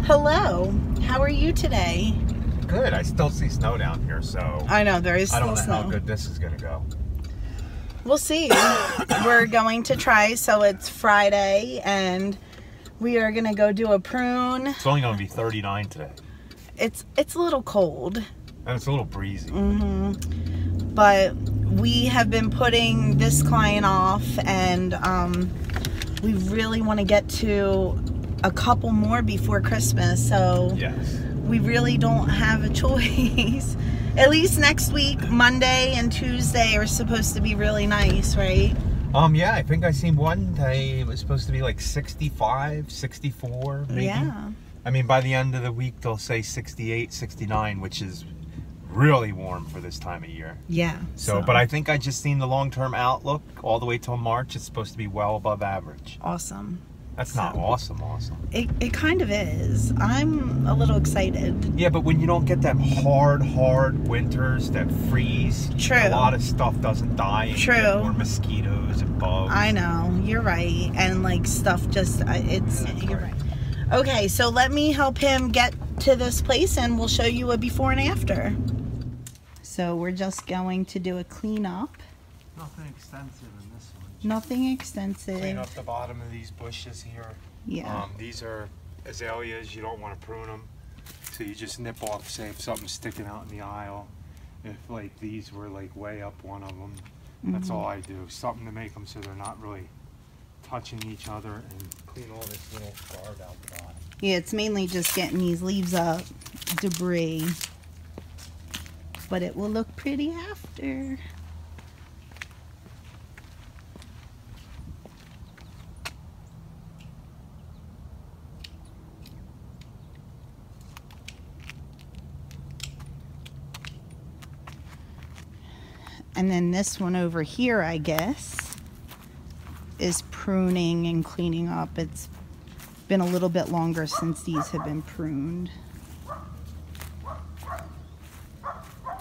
Hello, how are you today? Good. I still see snow down here, so I know, there is I still don't know snow. how good this is going to go. We'll see. We're going to try, so it's Friday, and we are going to go do a prune. It's only going to be 39 today. It's a little cold. And it's a little breezy. But we have been putting this client off, and we really want to get to a couple more before Christmas, so Yes. we really don't have a choice. At least next week, Monday and Tuesday are supposed to be really nice, right? Yeah, I think I seen one day it was supposed to be like 65, 64, maybe. Yeah. I mean, by the end of the week, they'll say 68, 69, which is really warm for this time of year. Yeah. So, but I think I just seen the long-term outlook all the way till March. It's supposed to be well above average. Awesome. That's not awesome. It kind of is. I'm a little excited. Yeah, but when you don't get them hard winters that freeze, True. a lot of stuff doesn't die. And True. You get more mosquitoes and bugs. I know. You're right. And like stuff just, you're right. Okay, so let me help him get to this place and we'll show you a before and after. So we're just going to do a cleanup. Nothing extensive in this one. Nothing extensive. Clean up the bottom of these bushes here. Yeah. These are azaleas. You don't want to prune them. So you just nip off, say, if something's sticking out in the aisle. If like these were like way up one of them. That's all I do. Something to make them so they're not really touching each other, and clean all this little guard out the bottom. Yeah, it's mainly just getting these leaves up, debris. But it will look pretty after. And then this one over here, I guess, is pruning and cleaning up. It's been a little bit longer since these have been pruned.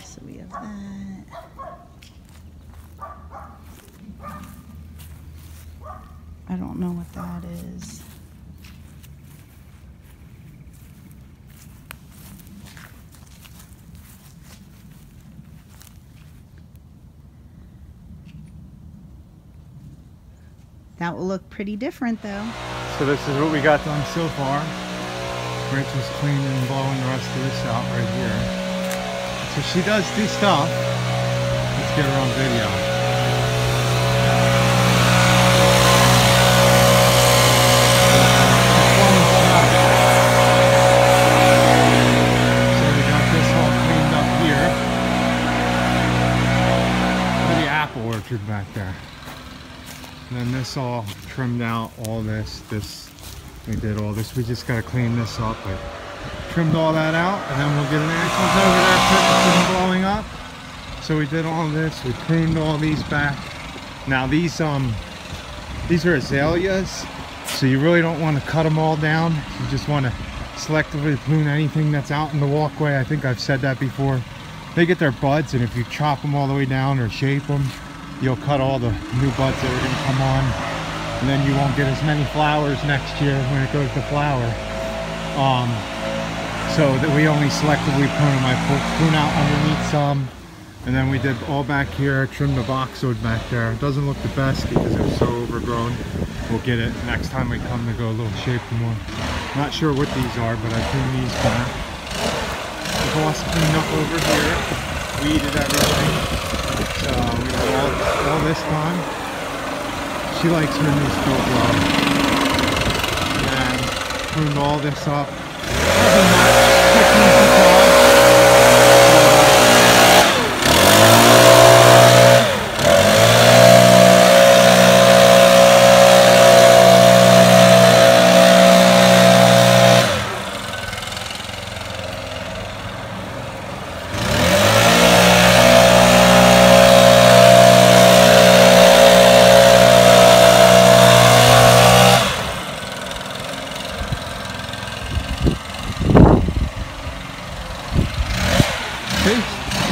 So we have that. I don't know what that is. That will look pretty different though. So this is what we got done so far. Rich is cleaning and blowing the rest of this out right here. So she does do stuff. Let's get her on video. So we got this all cleaned up here. Look at the apple orchard back there. And then this all trimmed out, all this, we did all this. We just got to clean this up. We trimmed all that out, and then we'll get an axles over there, blowing up. So we did all this, we pruned all these back. Now these are azaleas, so you really don't want to cut them all down. You just want to selectively prune anything that's out in the walkway. I think I've said that before. They get their buds, and if you chop them all the way down or shape them, you'll cut all the new buds that are going to come on, and then you won't get as many flowers next year when it goes to flower. So that we only selectively prune them. I prune out underneath some, and then we did all back here, trim the boxwood back there. It doesn't look the best because it's so overgrown. We'll get it next time we come to go a little shape more. Not sure what these are, but I pruned these back. The boss cleaned up over here, weeded everything. So we did all this time. She likes her new stove blow. And pruned all this up.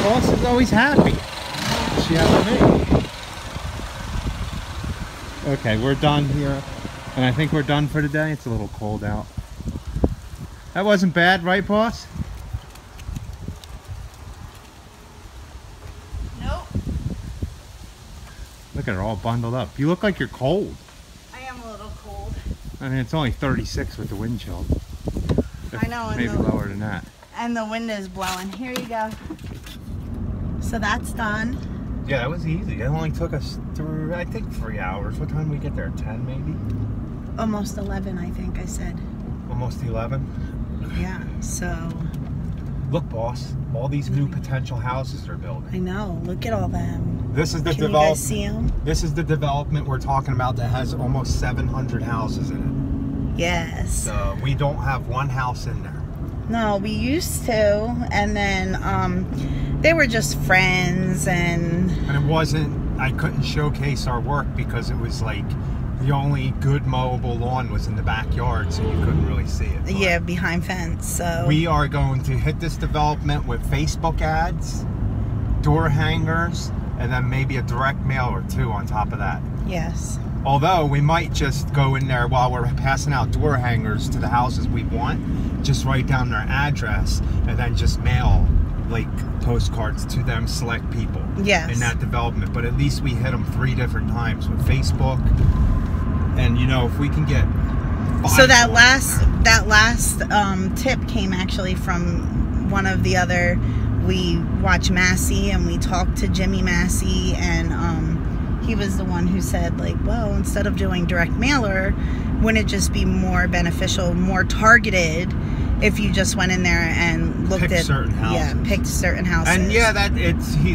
Boss is always happy. She has me. Okay, we're done here. And I think we're done for today. It's a little cold out. That wasn't bad, right, boss? Nope. Look at her all bundled up. You look like you're cold. I am a little cold. I mean, it's only 36 with the wind chill. I know. Maybe lower than that. And the wind is blowing. Here you go. So that's done. Yeah, that was easy. It only took us through, I think, 3 hours. What time did we get there? 10 maybe? Almost 11, I think I said. Almost 11. Yeah, so. Look, boss, all these new potential houses they're building. I know. Look at all them. This is the Can you guys see them? This is the development we're talking about that has almost 700 houses in it. Yes. So we don't have one house in there. No, we used to, and then they were just friends, and it wasn't, I couldn't showcase our work because it was like the only good mowable lawn was in the backyard, so you couldn't really see it. But yeah, behind fence. So we are going to hit this development with Facebook ads, door hangers, and then maybe a direct mail or two on top of that. yes. Although we might just go in there while we're passing out door hangers to the houses we want, just write down their address and then just mail like postcards to them select people Yes. in that development. But at least we hit them 3 different times with Facebook. And you know, if we can get 5 So that more last tip came actually from one of the other. We watch Massey and we talked to Jimmy Massey, and he was the one who said, like, well, instead of doing direct mailer, wouldn't it just be more beneficial, more targeted, if you just went in there and looked at certain houses. Yeah, picked certain houses. And yeah,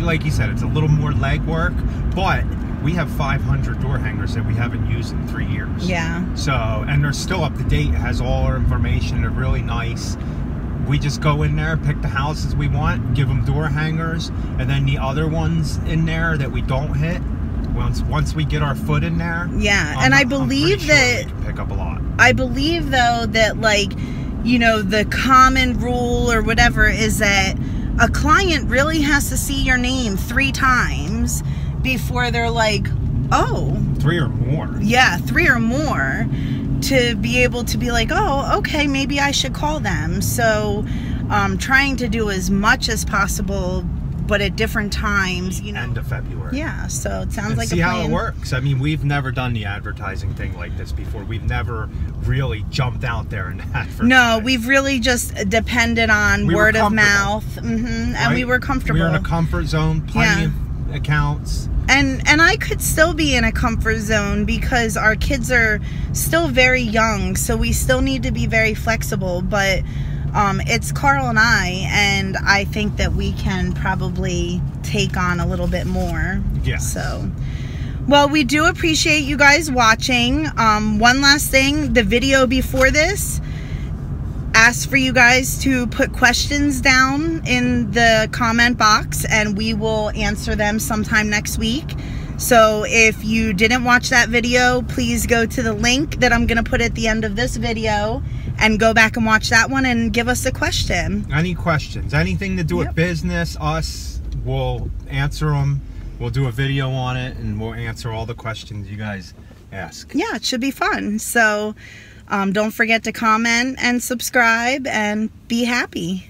like you said, it's a little more legwork, but we have 500 door hangers that we haven't used in 3 years. Yeah. So, and they're still up to date. It has all our information. They're really nice. We just go in there, pick the houses we want, give them door hangers, and then the other ones in there that we don't hit, once we get our foot in there. Yeah, and I believe that we can pick up a lot. I believe though that, like, you know, the common rule or whatever is that a client really has to see your name 3 times before they're like, oh, 3 or more. yeah, 3 or more, to be able to be like, oh, okay, maybe I should call them. So trying to do as much as possible, but at different times, you know. End of February. Yeah, so it sounds like see a plan. how it works. I mean, we've never done the advertising thing like this before. We've never really jumped out there and advertised. No, we've really just depended on word of mouth, right? and we were comfortable. We were in a comfort zone, plenty of accounts. And I could still be in a comfort zone because our kids are still very young, so we still need to be very flexible, but it's Carl and I think that we can probably take on a little bit more. Yeah. So, well, we do appreciate you guys watching. One last thing, the video before this asked for you guys to put questions down in the comment box, and we will answer them sometime next week. So if you didn't watch that video, please go to the link that I'm going to put at the end of this video and go back and watch that one and give us a question. Any questions, anything to do with business, us, we'll answer them. We'll do a video on it and we'll answer all the questions you guys ask. Yeah, it should be fun. So don't forget to comment and subscribe and be happy.